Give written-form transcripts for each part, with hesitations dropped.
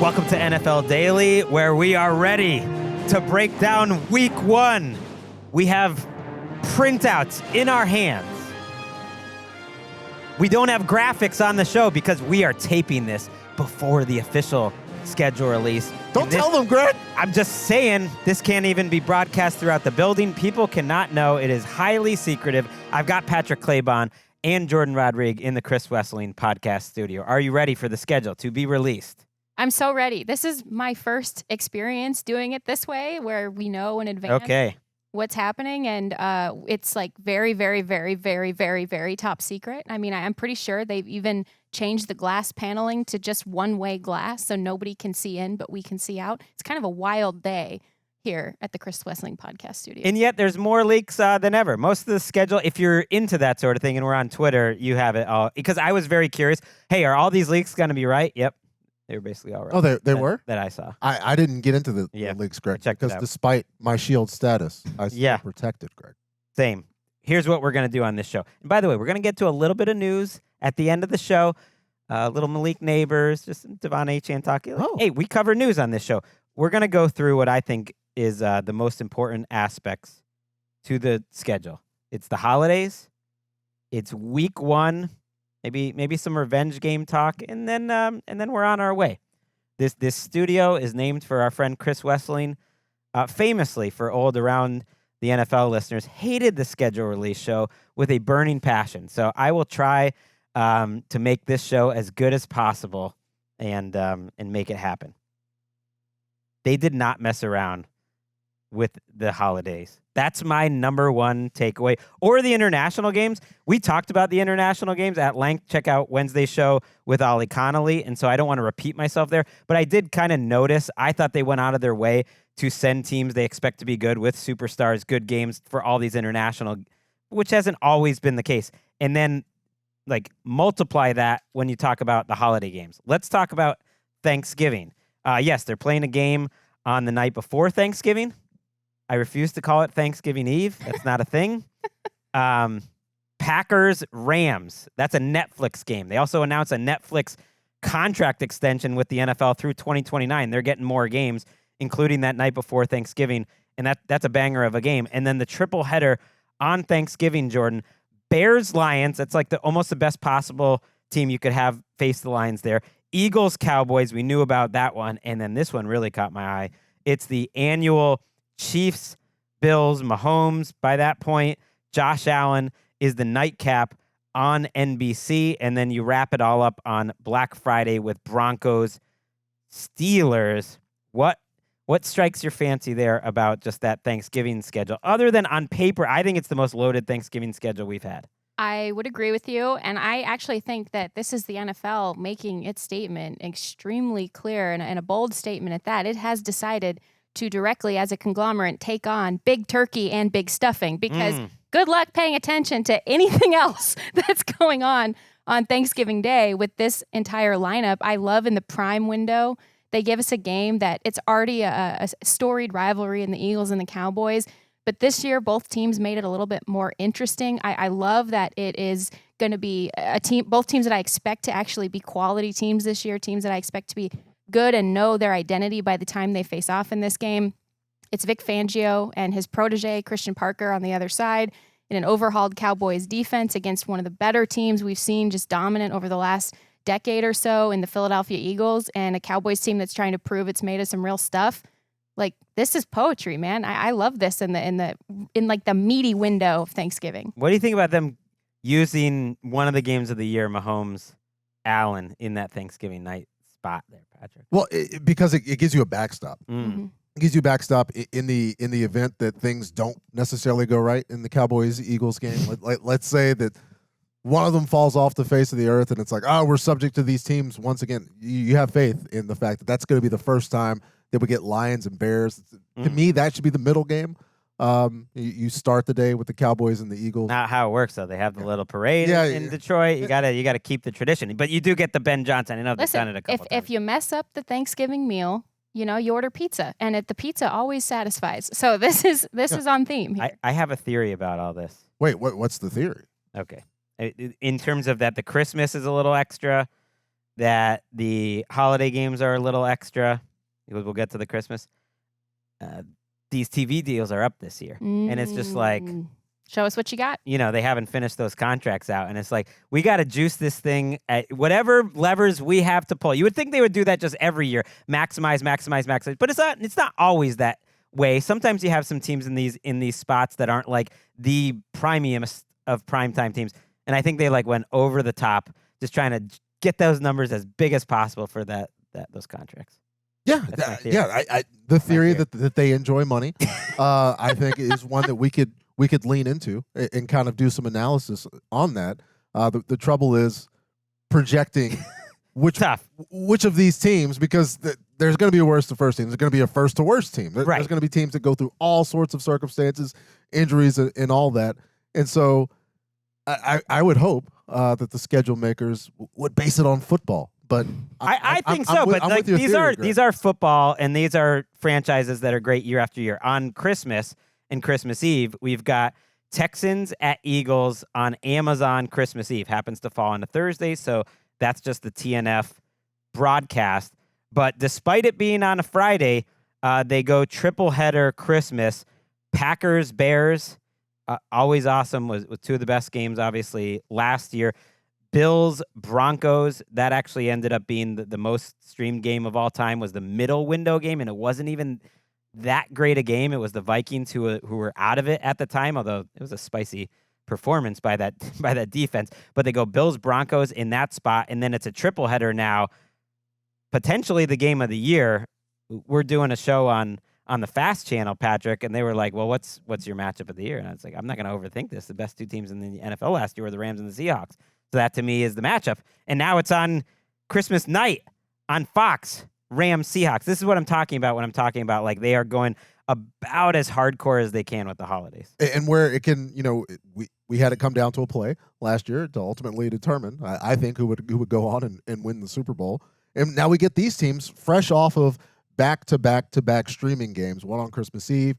Welcome to NFL Daily, where we are ready to break down Week 1. We have printouts in our hands. We don't have graphics on the show because we are taping this before the official schedule release. Don't tell them, Gregg. I'm just saying, this can't even be broadcast throughout the building. People cannot know. It is highly secretive. I've got Patrick Claybon and Jourdan Rodrigue in the Chris Wesseling podcast studio. Are you ready for the schedule to be released? I'm so ready. This is my first experience doing it this way, where we know in advance what's happening, and it's like very, very, very, very, very, very top secret. I mean, I'm pretty sure they've even changed the glass paneling to just one-way glass, so nobody can see in, but we can see out. It's kind of a wild day here at the Chris Wesseling podcast studio. And yet there's more leaks than ever. Most of the schedule, if you're into that sort of thing and we're on Twitter, you have it all. Because I was very curious. Hey, are all these leaks going to be right? Yep. They were basically all right. Oh, they were? That I saw. I didn't get into the leaks, Gregg, because despite my shield status, I still protected, Gregg. Same. Here's what we're going to do on this show. And by the way, we're going to get to a little bit of news at the end of the show. Little Malike Nabers, just Devon Achane talking. Like, hey, we cover news on this show. We're going to go through what I think is the most important aspects to the schedule. It's the holidays. It's Week 1. Maybe some revenge game talk, and then we're on our way. This studio is named for our friend Chris Wesseling, famously for old around the NFL listeners, hated the schedule release show with a burning passion. So I will try to make this show as good as possible and make it happen. They did not mess around with the holidays. That's my number one takeaway. Or the international games. We talked about the international games at length. Check out Wednesday's show with Ollie Connolly. And so I don't want to repeat myself there. But I did kind of notice, I thought they went out of their way to send teams they expect to be good with superstars, good games for all these international, which hasn't always been the case. And then multiply that when you talk about the holiday games. Let's talk about Thanksgiving. Yes, they're playing a game on the night before Thanksgiving. I refuse to call it Thanksgiving Eve. That's not a thing. Packers-Rams. That's a Netflix game. They also announced a Netflix contract extension with the NFL through 2029. They're getting more games, including that night before Thanksgiving, and that's a banger of a game. And then the triple header on Thanksgiving, Jourdan. Bears-Lions. That's like almost the best possible team you could have face the Lions there. Eagles-Cowboys. We knew about that one. And then this one really caught my eye. It's the annual Chiefs, Bills, Mahomes. By that point, Josh Allen is the nightcap on NBC, and then you wrap it all up on Black Friday with Broncos, Steelers. What strikes your fancy there about just that Thanksgiving schedule? Other than on paper, I think it's the most loaded Thanksgiving schedule we've had. I would agree with you, and I actually think that this is the NFL making its statement extremely clear and a bold statement at that. It has decided to directly, as a conglomerate, take on big turkey and big stuffing, because good luck paying attention to anything else that's going on Thanksgiving Day with this entire lineup. I love in the prime window, they give us a game that it's already a storied rivalry in the Eagles and the Cowboys, but this year both teams made it a little bit more interesting. I love that it is going to be both teams that I expect to actually be quality teams this year, teams that I expect to be good and know their identity by the time they face off in this game. It's Vic Fangio and his protege, Christian Parker, on the other side in an overhauled Cowboys defense against one of the better teams we've seen just dominant over the last decade or so in the Philadelphia Eagles, and a Cowboys team that's trying to prove it's made of some real stuff. Like, this is poetry, man. I love this in the meaty window of Thanksgiving. What do you think about them using one of the games of the year, Mahomes, Allen, in that Thanksgiving night spot there, Patrick? Well, because it gives you a backstop. Mm-hmm. It gives you a backstop in the event that things don't necessarily go right in the Cowboys-Eagles game. Let's say that one of them falls off the face of the earth, and it's like, we're subject to these teams once again. You have faith in the fact that that's going to be the first time that we get Lions and Bears. To me, that should be the middle game. You start the day with the Cowboys and the Eagles. Not how it works, though. They have the little parade in Detroit. You gotta keep the tradition, but you do get the Ben Johnson. I know they've done it a couple times. If you mess up the Thanksgiving meal, you order pizza, and the pizza always satisfies. So this is on theme here. I have a theory about all this. Wait, what's the theory? Okay. In terms of that, the Christmas is a little extra. that the holiday games are a little extra. We'll get to the Christmas. These TV deals are up this year. And it's just like, show us what you got. they haven't finished those contracts out. And it's like, we got to juice this thing at whatever levers we have to pull. You would think they would do that just every year. Maximize. But it's not always that way. Sometimes you have some teams in these spots that aren't like the premiumest of primetime teams. And I think they like went over the top, just trying to get those numbers as big as possible for those contracts. Yeah, the theory that they enjoy money, I think is one that we could lean into and kind of do some analysis on that. The trouble is projecting which of these teams, because there's going to be a worst to first team. There's going to be a first to worst team. There's going to be teams that go through all sorts of circumstances, injuries, and all that. And so I would hope that the schedule makers would base it on football. But I think so. But like these are football, and these are franchises that are great year after year. On Christmas and Christmas Eve, we've got Texans at Eagles on Amazon Christmas Eve. Happens to fall on a Thursday, so that's just the TNF broadcast. But despite it being on a Friday, they go triple header Christmas. Packers, Bears, always awesome, with two of the best games, obviously, last year. Bills, Broncos, that actually ended up being the most streamed game of all time, was the middle window game, and it wasn't even that great a game. It was the Vikings who were out of it at the time, although it was a spicy performance by that defense. But they go Bills, Broncos in that spot, and then it's a triple header now, potentially the game of the year. We're doing a show on the Fast channel, Patrick, and they were like, well, what's your matchup of the year? And I was like, I'm not going to overthink this. The best two teams in the NFL last year were the Rams and the Seahawks. So that, to me, is the matchup. And now it's on Christmas night on Fox, Rams, Seahawks. This is what I'm talking about when I'm talking about, like, they are going about as hardcore as they can with the holidays. And where it can, we had it come down to a play last year to ultimately determine, I think, who would go on and win the Super Bowl. And now we get these teams fresh off of back-to-back streaming games, one on Christmas Eve,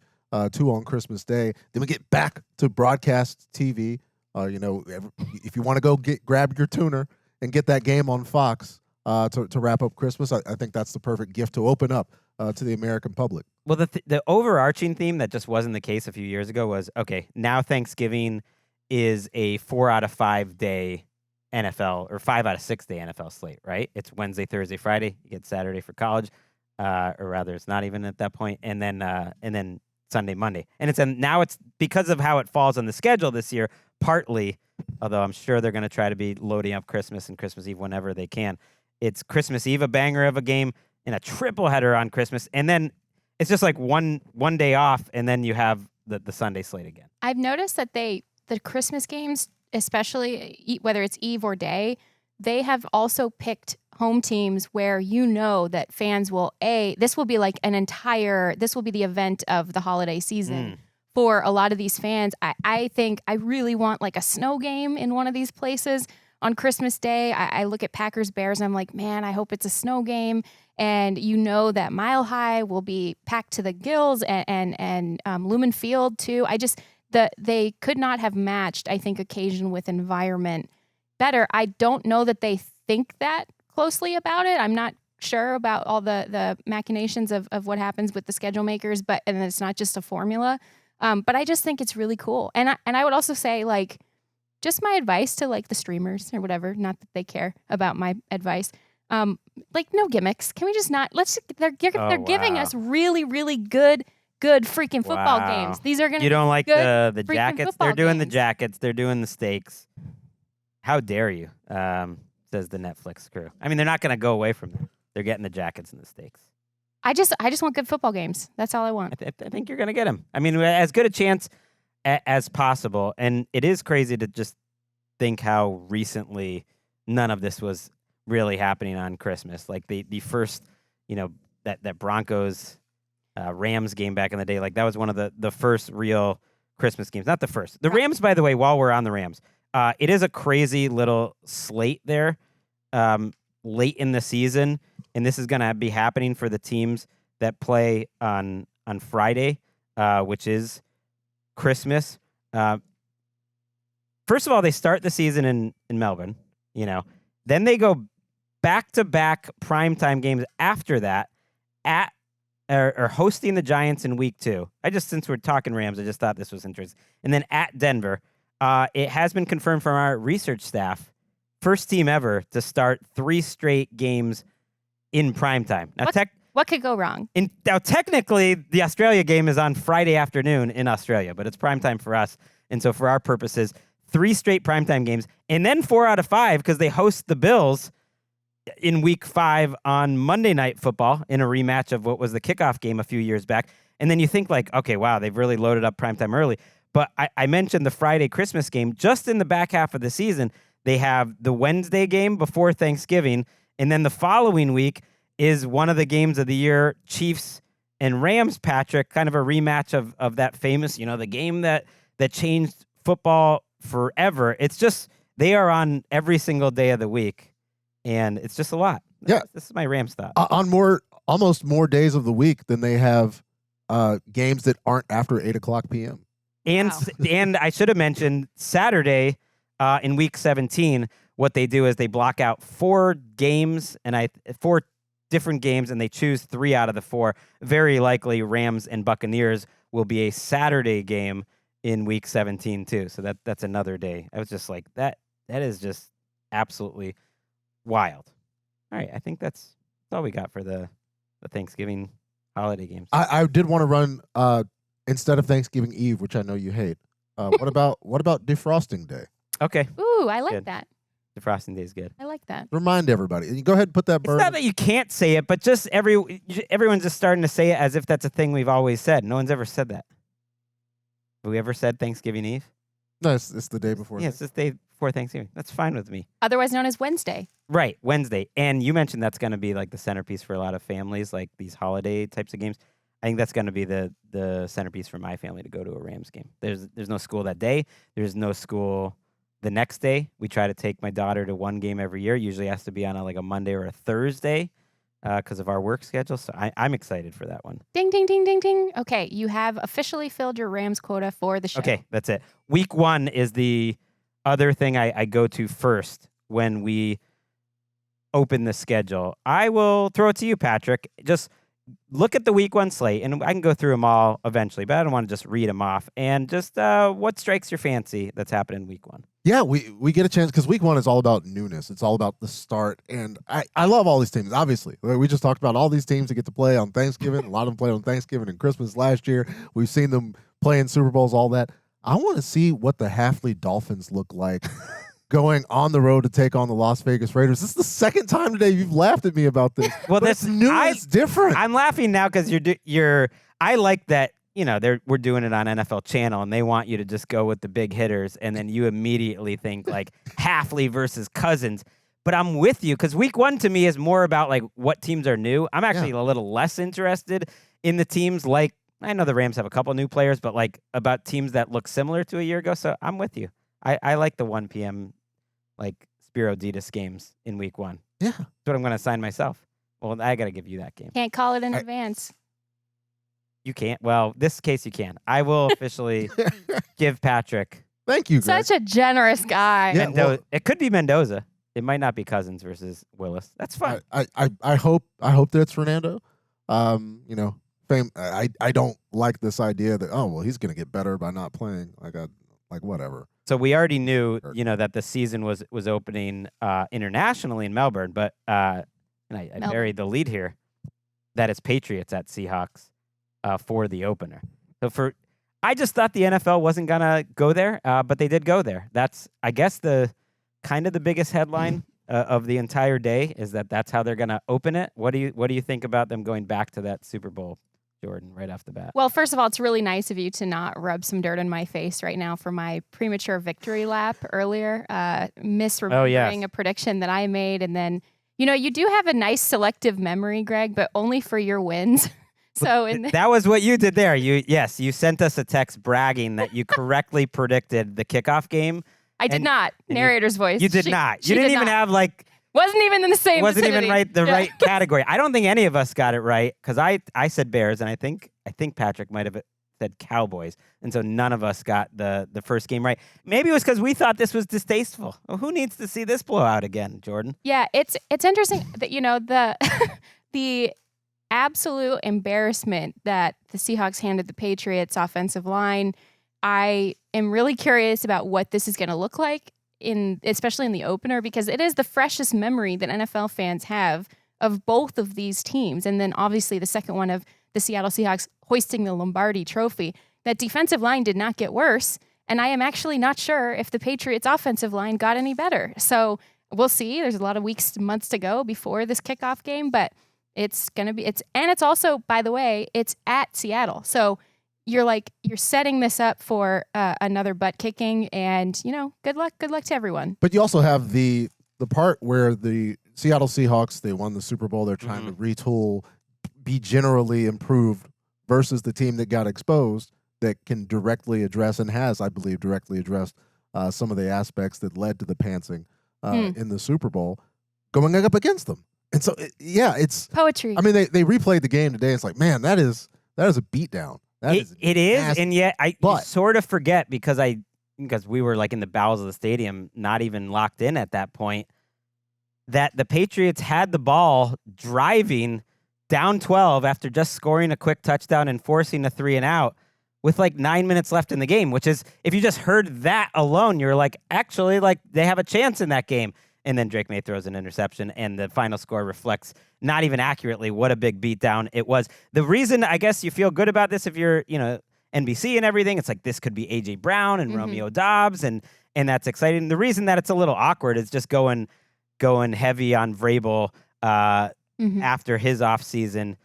two on Christmas Day. Then we get back to broadcast TV. If you want to go grab your tuner and get that game on Fox to wrap up Christmas, I think that's the perfect gift to open up to the American public. Well, the overarching theme that just wasn't the case a few years ago was, okay, now Thanksgiving is a 4 out of 5 day NFL or 5 out of 6 day NFL slate, right? It's Wednesday, Thursday, Friday. You get Saturday for college, or rather, it's not even at that point, and then Sunday, Monday, and now it's because of how it falls on the schedule this year. Partly, although I'm sure they're going to try to be loading up Christmas and Christmas Eve whenever they can. It's Christmas Eve, a banger of a game, and a triple header on Christmas, and then it's just like one day off, and then you have the Sunday slate again. I've noticed that the Christmas games, especially whether it's Eve or day, they have also picked home teams where that fans will, this will be like this will be the event of the holiday season. For a lot of these fans, I think I really want like a snow game in one of these places on Christmas Day. I look at Packers, Bears, and I'm like, man, I hope it's a snow game. And that Mile High will be packed to the gills, and Lumen Field too. They could not have matched, I think, occasion with environment better. I don't know that they think that closely about it. I'm not sure about all the machinations of what happens with the schedule makers, and it's not just a formula. But I just think it's really cool. And I would also say, like, just my advice to like the streamers or whatever, not that they care about my advice. Like, no gimmicks. Can we just not? They're giving us really, really good freaking football games. These are going to be You don't like good the freaking jackets? They're doing games. the jackets. They're doing the steaks. How dare you? Says the Netflix crew. I mean, they're not going to go away from them. They're getting the jackets and the steaks. I just want good football games. That's all I want. I think you're going to get them. I mean, as good a chance as possible. And it is crazy to just think how recently none of this was really happening on Christmas. Like the first, that Broncos Rams game back in the day, like that was one of the first real Christmas games. Not the first. The Rams, by the way, while we're on the Rams, it is a crazy little slate there late in the season. And this is going to be happening for the teams that play on Friday, which is Christmas. First of all, they start the season in Melbourne, Then they go back-to-back primetime games after that are hosting the Giants in week 2. Since we're talking Rams, I just thought this was interesting. And then at Denver, it has been confirmed from our research staff, first team ever to start 3 straight games in primetime. Now, what could go wrong? Now, technically, the Australia game is on Friday afternoon in Australia, but it's primetime for us. And so for our purposes, 3 straight primetime games, and then 4 out of 5 because they host the Bills in week 5 on Monday Night Football in a rematch of what was the kickoff game a few years back. And then you think like, okay, wow, they've really loaded up primetime early. But I mentioned the Friday Christmas game. Just in the back half of the season, they have the Wednesday game before Thanksgiving, and then the following week is one of the games of the year, Chiefs and Rams, Patrick, kind of a rematch of that famous, the game that changed football forever. It's just, they are on every single day of the week. And it's just a lot. Yeah. This is my Rams thought. On almost more days of the week than they have games that aren't after 8:00 p.m. And Wow. and I should have mentioned Saturday in week 17, what they do is they block out 4 games and 4 different games, and they choose 3 out of the 4. Very likely Rams and Buccaneers will be a Saturday game in week 17 too. So that's another day. I was just like, that is just absolutely wild. All right, I think that's all we got for the Thanksgiving holiday games. I did want to run instead of Thanksgiving Eve, which I know you hate. What about defrosting day? Okay, Ooh, I like Good. that. the frosting day is good. I like that. Remind everybody. You go ahead and put that It's bird. not that you can't say it, but just everyone's just starting to say it as if that's a thing we've always said. No one's ever said that. Have we ever said Thanksgiving Eve? No, it's the day before. Yeah, it's this day before Thanksgiving. That's fine with me. Otherwise known as Wednesday. Right, Wednesday. And you mentioned that's going to be like the centerpiece for a lot of families, like these holiday types of games. I think that's going to be the centerpiece for my family to go to a Rams game. There's no school that day. There's no school the next day. We try to take my daughter to one game every year. Usually has to be on a Monday or a Thursday because of our work schedule. So I'm excited for that one. Ding, ding, ding, ding, ding. Okay, you have officially filled your Rams quota for the show. Okay, that's it. Week 1 is the other thing I go to first when we open the schedule. I will throw it to you, Patrick. Just look at the week 1 slate, and I can go through them all eventually, but I don't want to just read them off. And just what strikes your fancy that's happening week 1? Yeah, we get a chance because week 1 is all about newness. It's all about the start. And I love all these teams, obviously. We just talked about all these teams that get to play on Thanksgiving. A lot of them played on Thanksgiving and Christmas last year. We've seen them play in Super Bowls, all that. I want to see what the Halfley Dolphins look like going on the road to take on the Las Vegas Raiders. This is the second time today you've laughed at me about this. Well, But it's new. It's different. I'm laughing now because you're. I like that. We're doing it on NFL Channel, and they want you to just go with the big hitters, and then you immediately think like Halfley versus Cousins. But I'm with you because week 1 to me is more about like what teams are new. I'm actually a little less interested in the teams like, I know the Rams have a couple new players, but like about teams that look similar to a year ago. So I'm with you. I like the 1 p.m. like Spiro Ditas games in week 1. Yeah. That's what I'm going to assign myself. Well, I got to give you that game. Can't call it in advance. You can't. Well, this case you can. I will officially give Patrick. Thank you, Greg. Such a generous guy. Yeah, Mendoza. It could be Mendoza. It might not be Cousins versus Willis. That's fine. I hope that it's Fernando. I don't like this idea that he's going to get better by not playing. Like whatever. So we already knew, that the season was opening internationally in Melbourne, but and I buried the lead here. That is Patriots at Seahawks for the opener. So I just thought the NFL wasn't gonna go there, but they did go there. That's, I guess, the kind of the biggest headline of the entire day is that's how they're gonna open it. What do you think about them going back to that Super Bowl, Jourdan, right off the bat? Well, first of all, it's really nice of you to not rub some dirt in my face right now for my premature victory lap earlier, misremembering a prediction that I made. And then, you do have a nice selective memory, Greg, but only for your wins. So that was what you did there. You sent us a text bragging that you correctly predicted the kickoff game. I did not. Narrator's voice. You did not. You didn't even have wasn't even in the same wasn't vicinity. even right category. I don't think any of us got it right because I said Bears, and I think Patrick might have said Cowboys, and so none of us got the first game right. Maybe it was because we thought this was distasteful. Well, who needs to see this blowout again, Jourdan? Yeah, it's interesting that the absolute embarrassment that the Seahawks handed the Patriots offensive line. I am really curious about what this is going to look like especially in the opener, because it is the freshest memory that NFL fans have of both of these teams. And then obviously the second one of the Seattle Seahawks hoisting the Lombardi trophy. That defensive line did not get worse. And I am actually not sure if the Patriots offensive line got any better. So we'll see. There's a lot of weeks, months to go before this kickoff game, but it's also, by the way, it's at Seattle. So you're setting this up for another butt kicking, and good luck to everyone. But you also have the part where the Seattle Seahawks, they won the Super Bowl. They're trying to retool, be generally improved versus the team that got exposed that can directly address and has, I believe, directly addressed some of the aspects that led to the pantsing in the Super Bowl, going up against them. And so, it's poetry. I mean, they replayed the game today. It's like, man, that is a beatdown. It is, and yet you sort of forget because we were like in the bowels of the stadium, not even locked in at that point, that the Patriots had the ball driving down 12 after just scoring a quick touchdown and forcing a 3-and-out with like 9 minutes left in the game, which is, if you just heard that alone, you're like, actually, like they have a chance in that game. And then Drake May throws an interception, and the final score reflects not even accurately what a big beatdown it was. The reason I guess you feel good about this, if you're, NBC and everything, it's like this could be A.J. Brown and Romeo Dobbs, and that's exciting. The reason that it's a little awkward is just going heavy on Vrabel after his offseason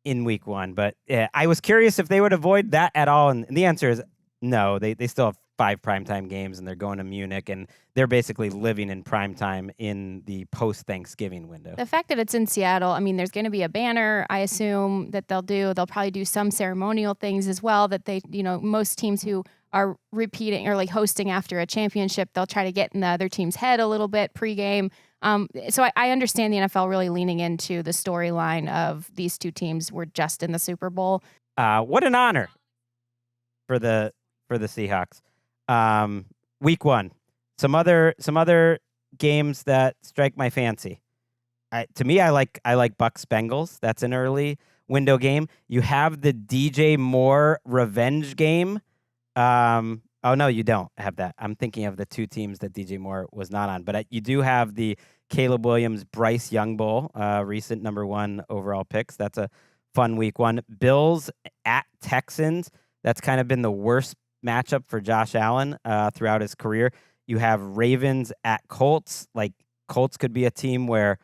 in week 1. But I was curious if they would avoid that at all, and the answer is no. They still have 5 primetime games, and they're going to Munich, and they're basically living in primetime in the post-Thanksgiving window. The fact that it's in Seattle, I mean, there's going to be a banner, I assume, that they'll do. They'll probably do some ceremonial things as well that they, most teams who are repeating or like hosting after a championship, they'll try to get in the other team's head a little bit pregame. So I understand the NFL really leaning into the storyline of these two teams were just in the Super Bowl. What an honor for the Seahawks. Week 1, some other games that strike my fancy. To me, I like Bucs Bengals. That's an early window game. You have the DJ Moore revenge game. Oh no, you don't have that. I'm thinking of the two teams that DJ Moore was not on, but you do have the Caleb Williams Bryce Young Bowl, recent number 1 overall picks. That's a fun week 1. Bills at Texans. That's kind of been the worst matchup for Josh Allen throughout his career. You have Ravens at Colts. Like, Colts could be a team where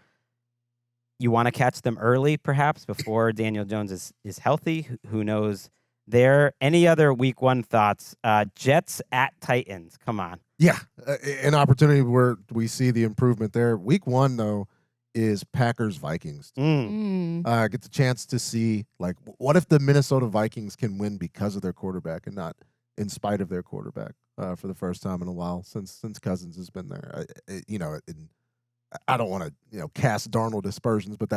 you want to catch them early, perhaps before Daniel Jones is healthy. Who knows there? Any other week 1 thoughts? Jets at Titans. Come on. Yeah, an opportunity where we see the improvement there. Week 1, though, is Packers-Vikings. Get the chance to see, like, what if the Minnesota Vikings can win because of their quarterback and not in spite of their quarterback for the first time in a while since Cousins has been there. I don't want to cast Darnold aspersions, but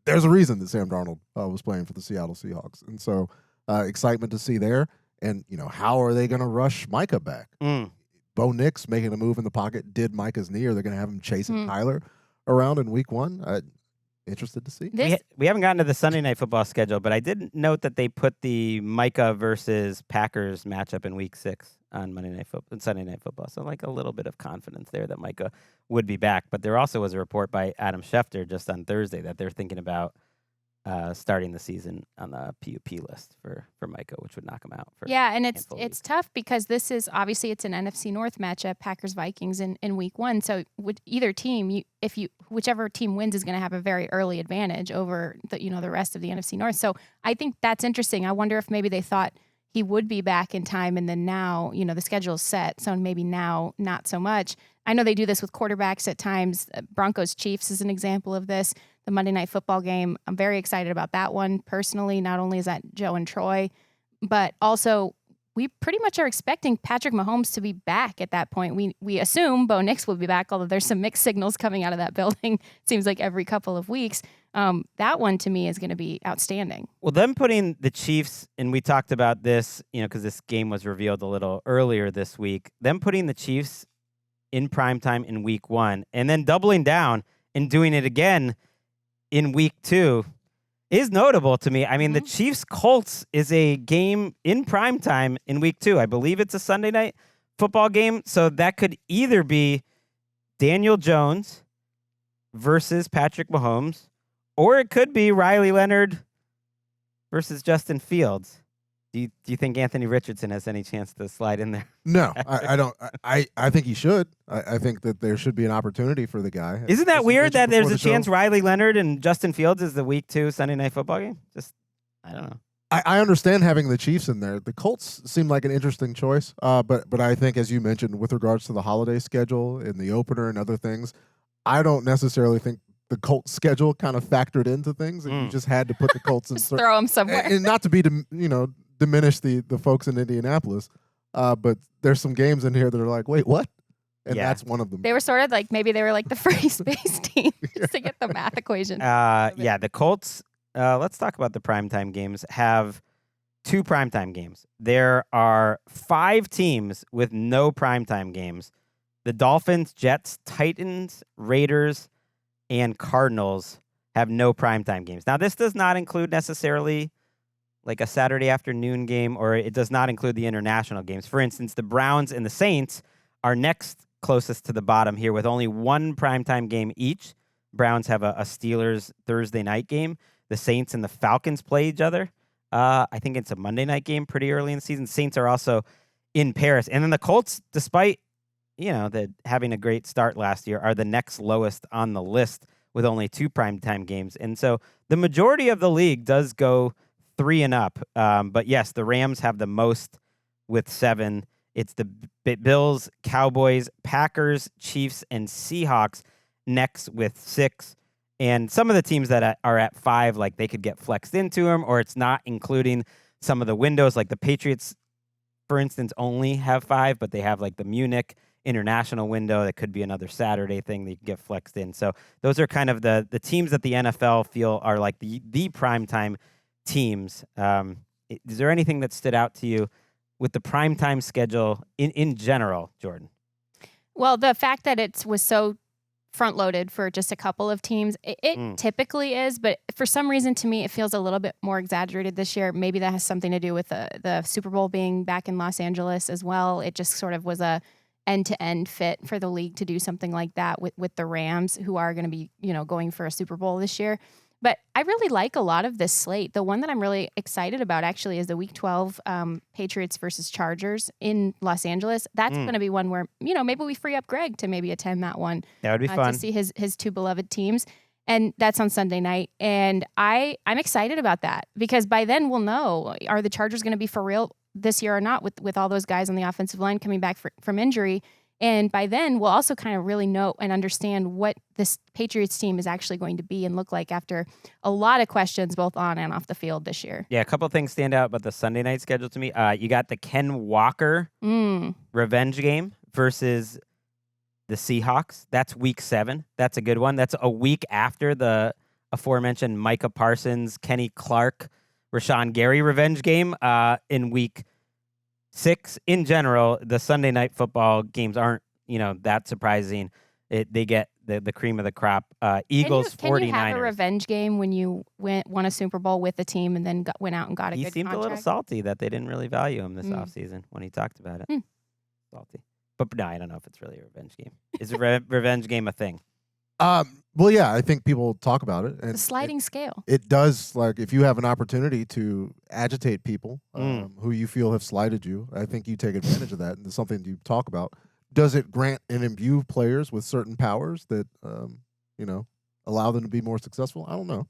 there's a reason that Sam Darnold was playing for the Seattle Seahawks, and so excitement to see there. And how are they going to rush Micah back? Bo Nix making a move in the pocket did Micah's knee, or they're going to have him chasing Tyler around in week 1. Interested to see. We haven't gotten to the Sunday Night Football schedule, but I did note that they put the Micah versus Packers matchup in week 6 on Sunday Night Football. So like a little bit of confidence there that Micah would be back. But there also was a report by Adam Schefter just on Thursday that they're thinking about starting the season on the PUP list for Micah, which would knock him out. And it's tough because this is obviously it's an NFC North matchup, Packers Vikings in week 1. So with either team, whichever team wins is going to have a very early advantage over the rest of the NFC North. So I think that's interesting. I wonder if maybe they thought he would be back in time, and then now the schedule's set, so maybe now not so much. I know they do this with quarterbacks at times. Broncos Chiefs is an example of this. The Monday Night Football game, I'm very excited about that one personally. Not only is that Joe and Troy, but also we pretty much are expecting Patrick Mahomes to be back at that point. We assume Bo Nix will be back, although there's some mixed signals coming out of that building. It seems like every couple of weeks. That one to me is going to be outstanding. Well, them putting the Chiefs, and we talked about this, because this game was revealed a little earlier this week, them putting the Chiefs in primetime in week 1 and then doubling down and doing it again in week 2 is notable to me. I mean, the Chiefs-Colts is a game in primetime in week 2. I believe it's a Sunday night football game, so that could either be Daniel Jones versus Patrick Mahomes, or it could be Riley Leonard versus Justin Fields. Do you think Anthony Richardson has any chance to slide in there? No, I don't. I think he should. I think that there should be an opportunity for the guy. Isn't that weird that there's a show. chance Riley Leonard and Justin Fields is the week 2 Sunday night football game? I don't know. I understand having the Chiefs in there. The Colts seem like an interesting choice, but I think, as you mentioned, with regards to the holiday schedule and the opener and other things, I don't necessarily think the Colts schedule kind of factored into things, and you just had to put the Colts in. Throw them somewhere. And not to be, diminish the folks in Indianapolis, but there's some games in here that are like, wait, what? And that's one of them. They were sort of like, maybe they were like the free space team just to get the math equation. The Colts, let's talk about the primetime games, have 2 primetime games. There are 5 teams with no primetime games. The Dolphins, Jets, Titans, Raiders, and Cardinals have no primetime games. Now, this does not include necessarily like a Saturday afternoon game, or it does not include the international games. For instance, the Browns and the Saints are next closest to the bottom here with only 1 primetime game each. Browns have a Steelers Thursday night game. The Saints and the Falcons play each other. I think it's a Monday night game pretty early in the season. Saints are also in Paris. And then the Colts, despite having a great start last year, are the next lowest on the list with only 2 primetime games. And so the majority of the league does go 3 and up. But yes, the Rams have the most with 7. It's the Bills, Cowboys, Packers, Chiefs, and Seahawks next with 6. And some of the teams that are at 5, like they could get flexed into them, or it's not including some of the windows. Like the Patriots, for instance, only have 5, but they have like the Munich international window that could be another Saturday thing that you can get flexed in. So those are kind of the teams that the NFL feel are like the primetime teams. Is there anything that stood out to you with the primetime schedule in general, Jourdan? Well, the fact that it was so front-loaded for just a couple of teams, it typically is, but for some reason to me it feels a little bit more exaggerated this year. Maybe that has something to do with the Super Bowl being back in Los Angeles as well. It just sort of was a end-to-end fit for the league to do something like that with the Rams, who are going to be going for a Super Bowl this year. But I really like a lot of this slate. The one that I'm really excited about actually is the Week 12 Patriots versus Chargers in Los Angeles. That's going to be one where, maybe we free up Gregg to maybe attend that one. That would be fun. To see his 2 beloved teams. And that's on Sunday night. And I'm excited about that because by then we'll know, are the Chargers going to be for real this year or not with all those guys on the offensive line coming back from injury. And by then, we'll also kind of really know and understand what this Patriots team is actually going to be and look like after a lot of questions both on and off the field this year. Yeah, a couple of things stand out about the Sunday night schedule to me. You got the Ken Walker revenge game versus the Seahawks. That's week 7. That's a good one. That's a week after the aforementioned Micah Parsons, Kenny Clark, Rashawn Gary revenge game in week 6. In general, the Sunday night football games aren't, that surprising. They get the cream of the crop. Eagles, 49ers. Can you have a revenge game when you won a Super Bowl with the team and then went out and got a good contract? He seemed a little salty that they didn't really value him this offseason when he talked about it. Salty. But no, I don't know if it's really a revenge game. Is a revenge game a thing? Well, yeah, I think people talk about it. And it's a sliding scale. It does, like, if you have an opportunity to agitate people who you feel have slighted you, I think you take advantage of that, and it's something you talk about. Does it grant and imbue players with certain powers that, allow them to be more successful? I don't know.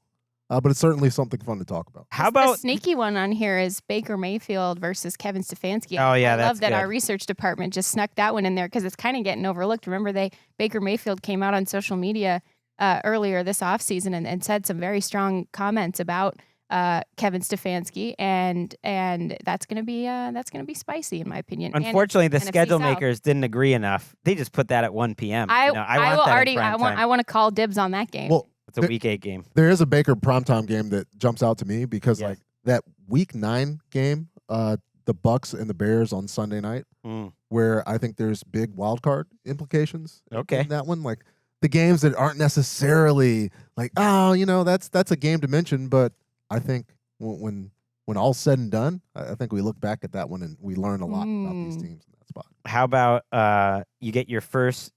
But it's certainly something fun to talk about. How about the sneaky one on here is Baker Mayfield versus Kevin Stefanski. Oh, yeah, I love that good. Our research department just snuck that one in there because it's kind of getting overlooked. Remember, Baker Mayfield came out on social media earlier this offseason and said some very strong comments about Kevin Stefanski, and that's gonna be spicy in my opinion. And Unfortunately, the NFC schedule South. makers didn't agree enough. They just put that at 1 p.m. I want will that already. in prime time. I want to call dibs on that game. Well, It's a week 8 game. there is a Baker primetime game that jumps out to me because Yes. like that week 9 game, the Bucks and the Bears on Sunday night, where I think there's big wild card implications. Okay. In that one, like the games that aren't necessarily like, that's a game to mention, but I think when all's said and done, I think we look back at that one and we learn a lot about these teams in that spot. How about you get your first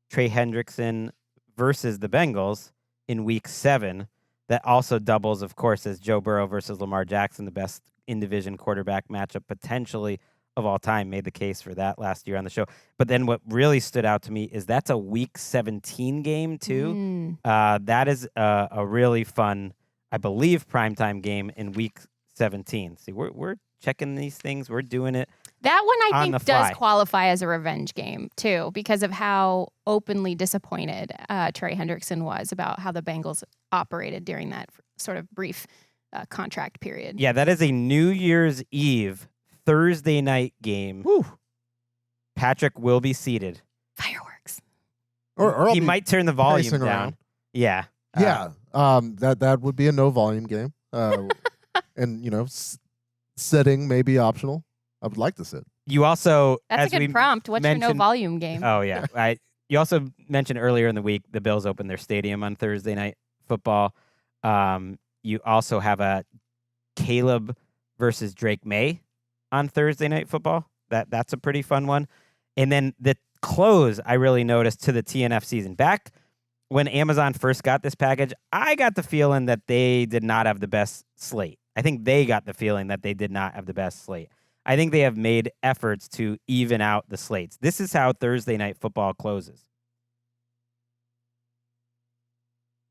Trey Hendrickson versus the Bengals in week 7? That also doubles, of course, as Joe Burrow versus Lamar Jackson, the best in-division quarterback matchup potentially of all time. Made the case for that last year on the show. But then what really stood out to me is that's a week 17 game too. That is a really fun, I believe, primetime game in week 17. See, we're checking these things. We're doing it. That one I on the think does fly. qualify as a revenge game too, because of how openly disappointed Trey Hendrickson was about how the Bengals operated during that sort of brief contract period. Yeah, that is a New Year's Eve Thursday night game. Woo. Patrick will be seated. Fireworks. Or He might turn the volume pacing down. around. Yeah. Yeah, that would be a no volume game, and setting may be optional. I would like to sit. You also, That's as a we good prompt. What's your no mentioned- volume game? Oh yeah, you also mentioned earlier in the week the Bills opened their stadium on Thursday night football. You also have a Caleb versus Drake May on Thursday night football. That's a pretty fun one. And then the close I really noticed to the TNF season. Back when Amazon first got this package, I got the feeling that they did not have the best slate. I think they got the feeling that they did not have the best slate. I think they have made efforts to even out the slates. This is how Thursday night football closes.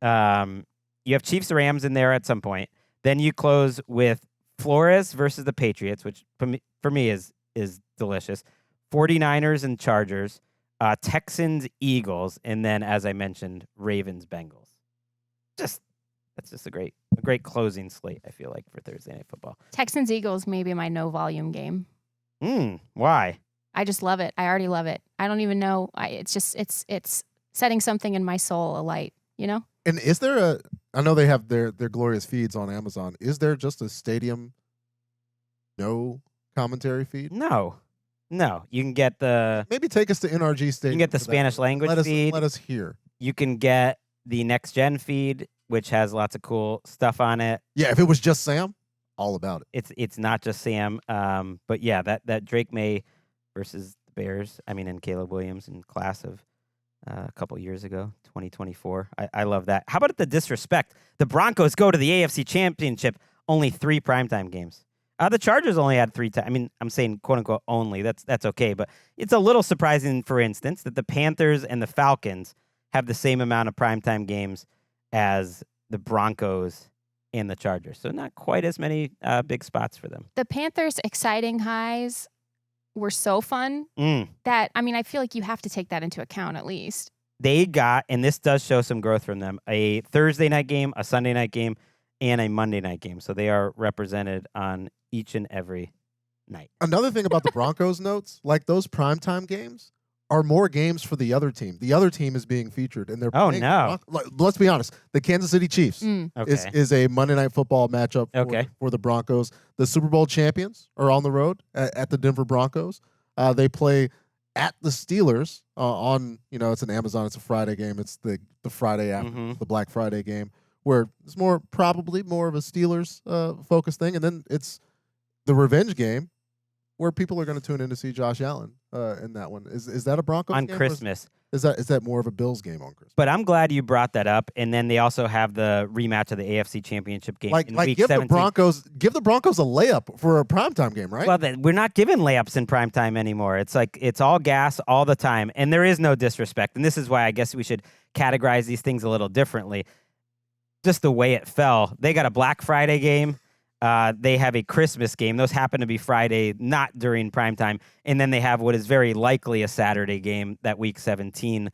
You have Chiefs Rams in there at some point. Then you close with Flores versus the Patriots, which for me is delicious. 49ers and Chargers, Texans Eagles, and then as I mentioned, Ravens Bengals. That's just a great closing slate, I feel like, for Thursday night football. Texans Eagles may be my no volume game. Why? I just love it. I already love it. I don't even know. It's setting something in my soul alight, And is there I know they have their glorious feeds on Amazon. Is there just a stadium no commentary feed? No. You can get Maybe take us to NRG you Stadium. can get the for that. Spanish language feed. Let us hear. You can get the Next Gen feed, which has lots of cool stuff on it. Yeah, if it was just Sam, all about it. It's not just Sam, but yeah, that Drake May versus the Bears. I mean, and Caleb Williams in class of a couple years ago, 2024. I love that. How about the disrespect? The Broncos go to the AFC Championship, only 3 primetime games. The Chargers only had 3 times. I mean, I'm saying quote unquote only. That's okay, but it's a little surprising, for instance, that the Panthers and the Falcons have the same amount of primetime games as the Broncos and the Chargers. So not quite as many big spots for them. The Panthers' exciting highs were so fun that, I feel like you have to take that into account at least. They got, and this does show some growth from them, a Thursday night game, a Sunday night game, and a Monday night game. So they are represented on each and every night. Another thing about the Broncos notes, like those primetime games are more games for the other team. The other team is being featured, and they're playing let's be honest. The Kansas City Chiefs is a Monday Night Football matchup for the Broncos. The Super Bowl champions are on the road at the Denver Broncos. They play at the Steelers on, it's an Amazon. It's a Friday game. It's the Friday after the Black Friday game, where it's probably more of a Steelers focused thing, and then it's the revenge game where people are going to tune in to see Josh Allen in that one. Is that a Broncos on game Christmas? Is that more of a Bills game on Christmas? But I'm glad you brought that up. And then they also have the rematch of the AFC Championship game in week give 17. the Broncos a layup for a primetime game, right? Well, we're not giving layups in primetime anymore. It's like it's all gas all the time, and there is no disrespect. And this is why I guess we should categorize these things a little differently. Just the way it fell. They got a Black Friday game. They have a Christmas game. Those happen to be Friday, not during primetime. And then they have what is very likely a Saturday game that week 17.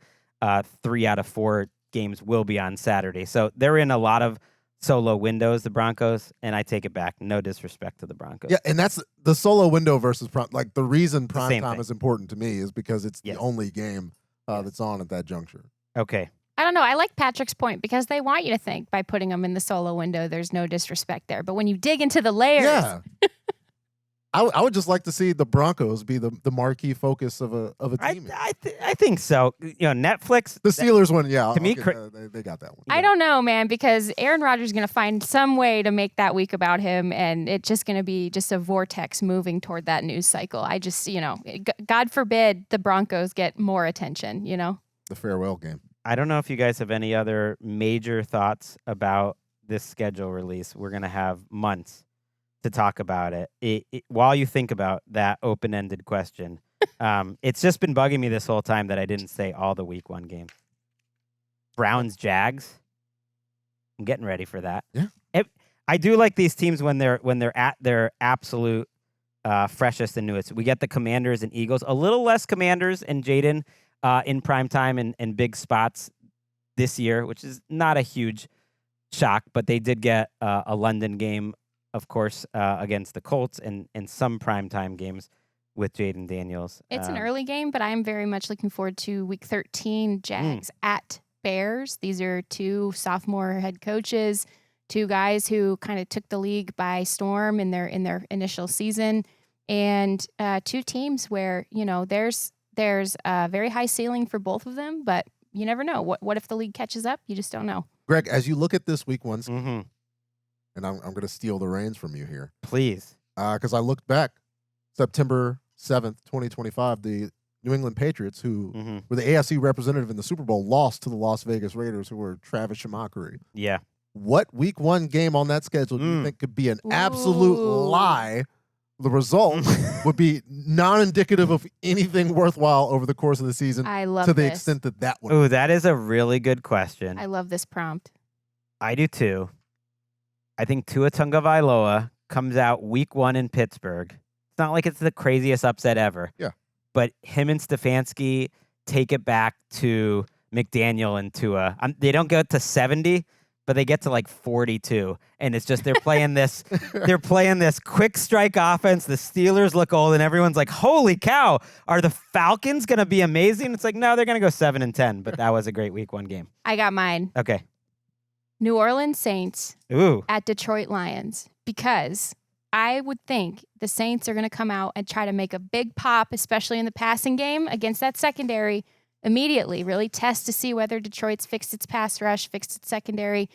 3 out of 4 games will be on Saturday. So they're in a lot of solo windows, the Broncos, and I take it back. No disrespect to the Broncos. Yeah, and that's the solo window versus like the reason the same primetime thing. is important to me is because it's Yes. the only game Yes. that's on at that juncture. Okay. I don't know. I like Patrick's point because they want you to think by putting them in the solo window, there's no disrespect there. But when you dig into the layers, Yeah. I would just like to see the Broncos be the marquee focus of a team. I think so. Netflix. The Steelers one, yeah. To me, they got that one. I don't know, man, because Aaron Rodgers is going to find some way to make that week about him, and it's just going to be just a vortex moving toward that news cycle. I just, God forbid the Broncos get more attention, The farewell game. I don't know if you guys have any other major thoughts about this schedule release. We're going to have months to talk about it. While you think about that open-ended question, it's just been bugging me this whole time that I didn't say all the week 1 games. Browns, Jags. I'm getting ready for that. Yeah. I do like these teams when they're at their absolute freshest and newest. We get the Commanders and Eagles. A little less Commanders and Jaden in primetime and big spots this year, which is not a huge shock, but they did get a London game, of course, against the Colts and some primetime games with Jaden Daniels. It's an early game, but I'm very much looking forward to week 13, Jags at Bears. These are 2 sophomore head coaches, 2 guys who kind of took the league by storm in their initial season, and 2 teams where, there's a very high ceiling for both of them, but you never know. What if the league catches up? You just don't know. Greg, as you look at this week 1 schedule, Mm-hmm. and I'm going to steal the reins from you here. Please. Because I looked back, September 7th, 2025, the New England Patriots, who were the AFC representative in the Super Bowl, lost to the Las Vegas Raiders, who were Travis Schumacher. Yeah. What week 1 game on that schedule do you think could be an absolute lie? The result would be non-indicative of anything worthwhile over the course of the season. I love to the this. extent that would. Ooh, that is a really good question. I love this prompt. I do too. I think Tua Tagovailoa comes out week 1 in Pittsburgh. It's not like it's the craziest upset ever. Yeah. But him and Stefanski take it back to McDaniel and Tua. They don't get to 70, but they get to like 42. And it's just they're playing this quick strike offense. The Steelers look old, and everyone's like, holy cow, are the Falcons going to be amazing? It's like, no, they're going to go 7-10. But that was a great week 1 game. I got mine. Okay. New Orleans Saints Ooh. at Detroit Lions, because I would think the Saints are going to come out and try to make a big pop, especially in the passing game against that secondary immediately, really test to see whether Detroit's fixed its pass rush, fixed its secondary,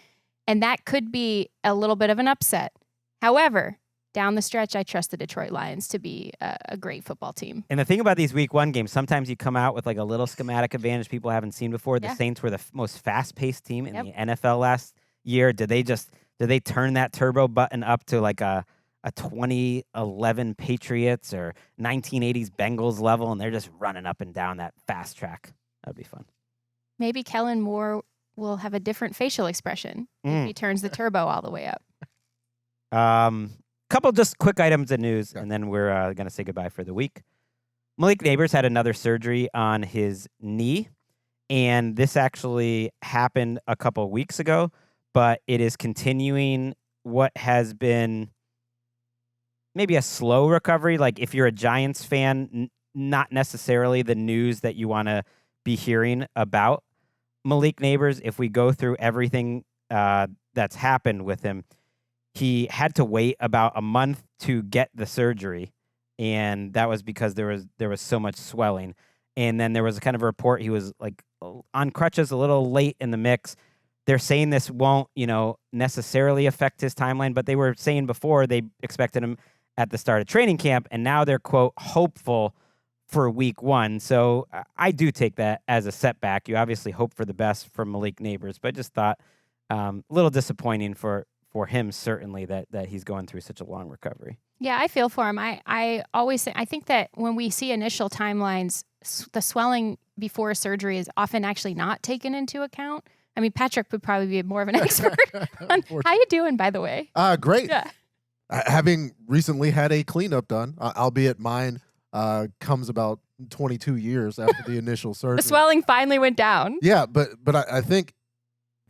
and that could be a little bit of an upset. However, down the stretch, I trust the Detroit Lions to be a great football team. And the thing about these week 1 games, sometimes you come out with like a little schematic advantage people haven't seen before. The Yeah. Saints were the most fast-paced team in the NFL last year. Did they turn that turbo button up to like a 2011 Patriots or 1980s Bengals level, and they're just running up and down that fast track? That'd be fun. Maybe Kellen Moore will have a different facial expression if he turns the turbo all the way up. Couple just quick items of news, and then we're going to say goodbye for the week. Malike Nabers had another surgery on his knee, and this actually happened a couple weeks ago, but it is continuing what has been maybe a slow recovery. Like if you're a Giants fan, not necessarily the news that you want to be hearing about Malike Nabers. If we go through everything that's happened with him, he had to wait about a month to get the surgery, and that was because there was so much swelling. And then there was kind of a report he was like on crutches a little late in the mix. They're saying this won't, necessarily affect his timeline, but they were saying before they expected him at the start of training camp, and now they're, quote, hopeful for week 1. So I do take that as a setback. You obviously hope for the best for Malike Nabers, but I just thought a little disappointing for him, certainly, that he's going through such a long recovery. Yeah, I feel for him. I always say, I think that when we see initial timelines, the swelling before surgery is often actually not taken into account. I mean, Patrick would probably be more of an expert. How you doing, by the way? Great. Yeah. Having recently had a cleanup done, albeit mine comes about 22 years after the initial surgery. The swelling finally went down. Yeah, but I think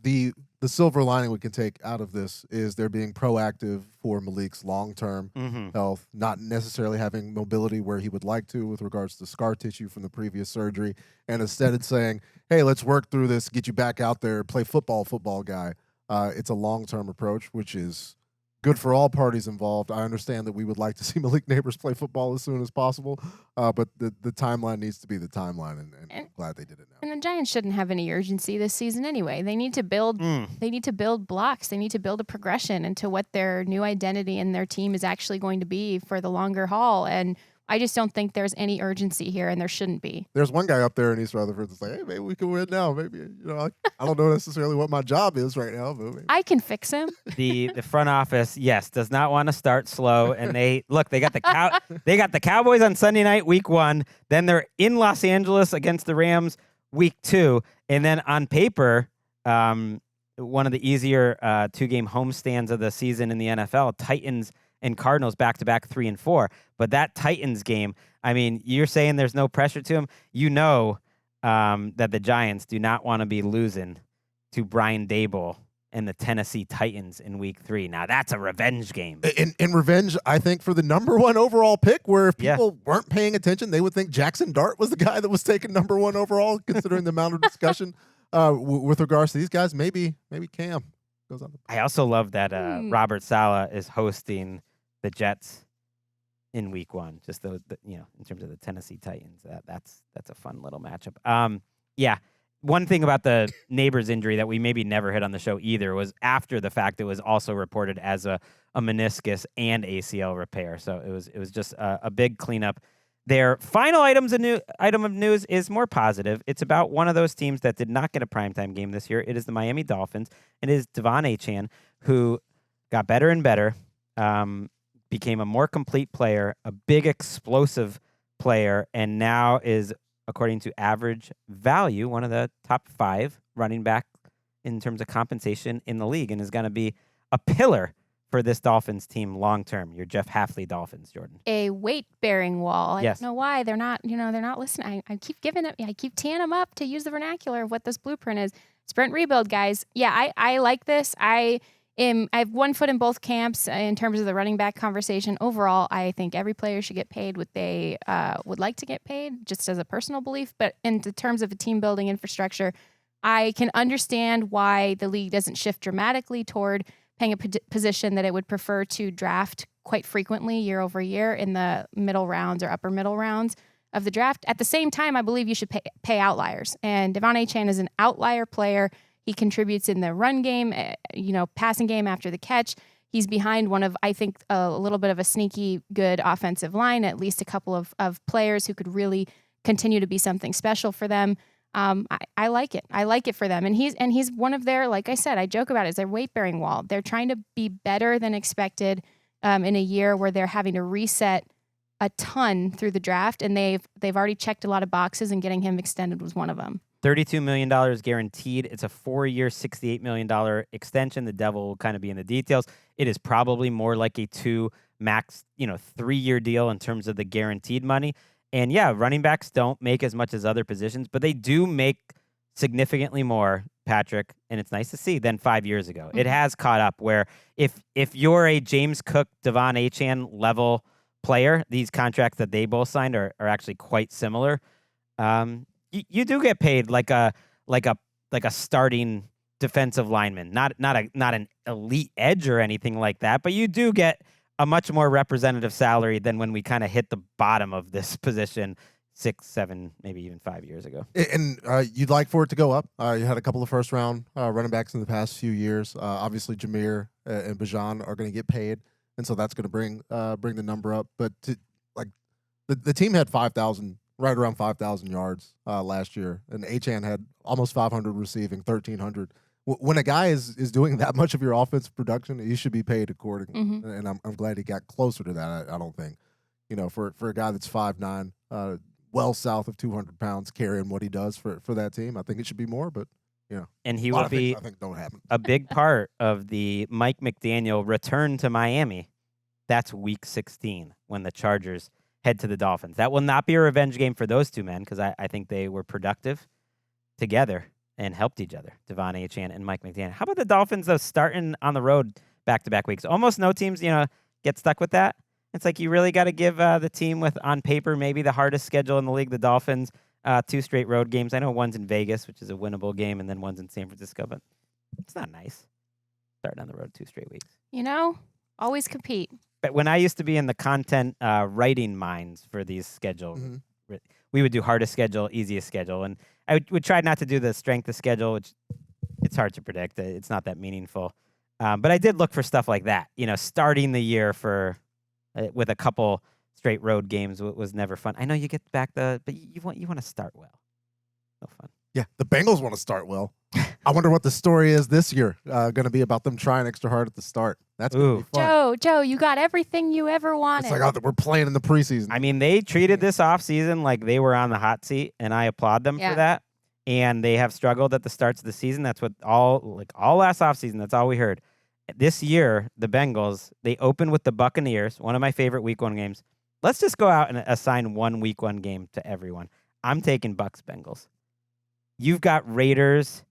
the the silver lining we can take out of this is they're being proactive for Malik's long-term health, not necessarily having mobility where he would like to with regards to scar tissue from the previous surgery, and instead it's saying, hey, let's work through this, get you back out there, play football, guy. It's a long-term approach, which is good for all parties involved. I understand that we would like to see Malike Nabers play football as soon as possible, but the timeline needs to be the timeline, and I'm glad they did it now. And the Giants shouldn't have any urgency this season anyway. They need to build. They need to build blocks. They need to build a progression into what their new identity and their team is actually going to be for the longer haul. And I just don't think there's any urgency here, and there shouldn't be. There's one guy up there in East Rutherford that's like, hey, maybe we can win now. Maybe, I don't know necessarily what my job is right now, but maybe. I can fix him. The front office, yes, does not want to start slow, and they got the Cowboys on Sunday night, week 1. Then they're in Los Angeles against the Rams, week 2, and then on paper, one of the easier 2-game homestands of the season in the NFL, Titans and Cardinals back-to-back 3 and 4. But that Titans game, I mean, you're saying there's no pressure to him. You know that the Giants do not want to be losing to Brian Daboll and the Tennessee Titans in week 3. Now, that's a revenge game. In revenge, I think, for the number 1 overall pick, where if people weren't paying attention, they would think Jackson Dart was the guy that was taken number 1 overall, considering the amount of discussion with regards to these guys. Maybe Cam goes on. I also love that Robert Saleh is hosting the Jets in week 1, just in terms of the Tennessee Titans. That's a fun little matchup. One thing about the Nabers injury that we maybe never hit on the show either was after the fact it was also reported as a meniscus and ACL repair. So it was just a big cleanup. Their final item of news is more positive. It's about one of those teams that did not get a primetime game this year. It is the Miami Dolphins. It is Devon Achane, who got better and better, became a more complete player, a big explosive player, and now is, according to average value, one of the top 5 running back in terms of compensation in the league, and is going to be a pillar for this Dolphins team long term. Your Jeff Hafley Dolphins, Jourdan. A weight-bearing wall. Yes. I don't know why they're not listening. I keep giving it. I keep teeing them up to use the vernacular of what this blueprint is. Sprint rebuild, guys. Yeah, I like this. I have one foot in both camps in terms of the running back conversation. Overall, I think every player should get paid what they would like to get paid, just as a personal belief. But in terms of a team building infrastructure, I can understand why the league doesn't shift dramatically toward paying a position that it would prefer to draft quite frequently year over year in the middle rounds or upper middle rounds of the draft. At the same time, I believe you should pay outliers. And Devon Achane is an outlier player. He contributes in the run game, passing game after the catch. He's behind one of, I think, a little bit of a sneaky good offensive line, at least a couple of players who could really continue to be something special for them. I like it. I like it for them. And he's one of their, like I said, I joke about it, is their weight-bearing wall. They're trying to be better than expected in a year where they're having to reset a ton through the draft, and they've already checked a lot of boxes, and getting him extended was one of them. $32 million guaranteed. It's a 4-year, $68 million extension. The devil will kind of be in the details. It is probably more like a 2 max, 3-year deal in terms of the guaranteed money. And yeah, running backs don't make as much as other positions, but they do make significantly more, Patrick, and it's nice to see, than 5 years ago. Mm-hmm. It has caught up where if you're a James Cook, Devon Achane level player, these contracts that they both signed are actually quite similar. You do get paid like a starting defensive lineman, not an elite edge or anything like that, but you do get a much more representative salary than when we kind of hit the bottom of this position 6, 7, maybe even 5 years ago. And you'd like for it to go up. You had a couple of first-round running backs in the past few years. Obviously, Jameer and Bijan are going to get paid, and so that's going to bring the number up. But the team had 5,000. Right around 5,000 yards last year, and Achane had almost 500 receiving, 1,300. When a guy is doing that much of your offensive production, he should be paid accordingly. Mm-hmm. And I'm glad he got closer to that. I don't think, for a guy that's 5'9", well south of 200 pounds, carrying what he does for that team, I think it should be more. But and he will be, I think, don't happen. A big part of the Mike McDaniel return to Miami. That's week 16 when the Chargers head to the Dolphins. That will not be a revenge game for those two men, because I think they were productive together and helped each other, Devon Achane and Mike McDaniel. How about the Dolphins, though, starting on the road back-to-back weeks? Almost no teams, get stuck with that. It's like you really got to give the team with, on paper, maybe the hardest schedule in the league, the Dolphins, 2 straight road games. I know one's in Vegas, which is a winnable game, and then one's in San Francisco, but it's not nice starting on the road 2 straight weeks. Always compete. But when I used to be in the content writing minds for these schedules, we would do hardest schedule, easiest schedule. And I would try not to do the strength of schedule, which it's hard to predict. It's not that meaningful. But I did look for stuff like that. Starting the year with a couple straight road games was never fun. I know you get back but you want to start well. No fun. Yeah, the Bengals want to start well. I wonder what the story is this year. Going to be about them trying extra hard at the start. That's going to be fun. Joe, you got everything you ever wanted. It's like, we're playing in the preseason. I mean, they treated this offseason like they were on the hot seat, and I applaud them for that. And they have struggled at the starts of the season. That's what all last offseason, that's all we heard. This year, the Bengals, they opened with the Buccaneers, one of my favorite Week 1 games. Let's just go out and assign one Week 1 game to everyone. I'm taking Bucs-Bengals. You've got Raiders,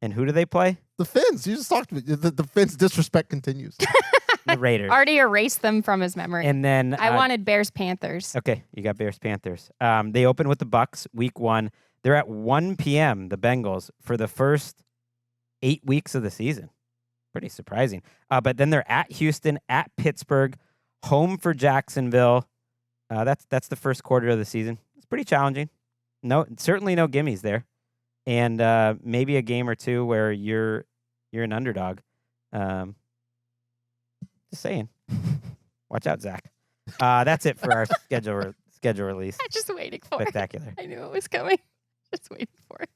and who do they play? The Finns. You just talked to me. The Finns disrespect continues. The Raiders. Already erased them from his memory. And then I wanted Bears-Panthers. Okay, you got Bears-Panthers. They open with the Bucs Week 1. They're at 1 p.m., the Bengals, for the first 8 weeks of the season. Pretty surprising. But then they're at Houston, at Pittsburgh, home for Jacksonville. That's the first quarter of the season. It's pretty challenging. Certainly no gimmies there. And maybe a game or two where you're an underdog. Just saying. Watch out, Zach. That's it for our schedule release. I'm just waiting for Spectacular. it. I knew it was coming. Just waiting for it.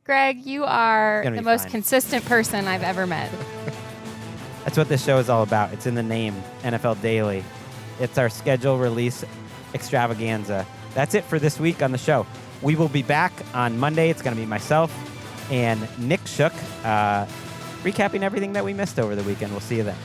Gregg, you are the most consistent person I've ever met. That's what this show is all about. It's in the name, NFL Daily. It's our schedule release extravaganza. That's it for this week on the show. We will be back on Monday. It's going to be myself and Nick Shook recapping everything that we missed over the weekend. We'll see you then.